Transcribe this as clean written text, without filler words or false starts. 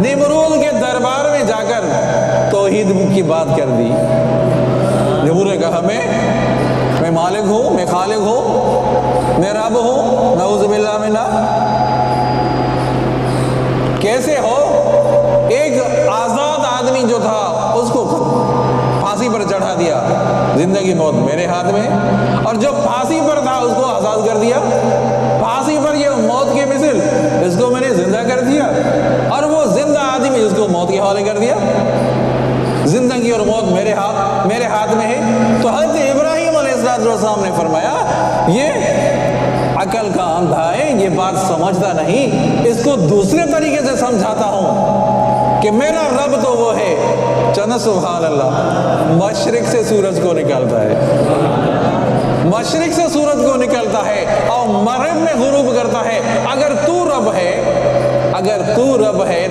نمرود کے دربار میں جا کر توحید کی بات کر دی۔ نمرود نے کہا میں مالک ہوں، میں خالق ہوں، میں رب ہوں، نعوذ باللہ منہ۔ کیسے ہو؟ ایک آزاد آدمی جو تھا اس کو پھانسی پر چڑھا دیا، زندگی موت میرے ہاتھ میں، اور جو پھانسی پر تھا اس کو آزاد کر دیا۔ پھانسی پر یہ موت کے مثل، اس کو میں نے زندہ کر دیا، اور وہ زندہ آدمی اس کو موت کے حوالے کر دیا۔ زندگی اور موت میرے ہاتھ میں ہے۔ تو حضرت ابراہیم علیہ السلام نے فرمایا یہ عقل کا اندھا ہے، یہ بات سمجھتا نہیں، اس کو دوسرے طریقے سے سمجھاتا ہوں کہ میرا رب تو وہ ہے، چنا سبحان اللہ، مشرق سے سورج کو نکالتا ہے، مشرق سے سورج کو نکلتا ہے اور مغرب میں غروب کرتا ہے۔ اگر تو رب ہے تو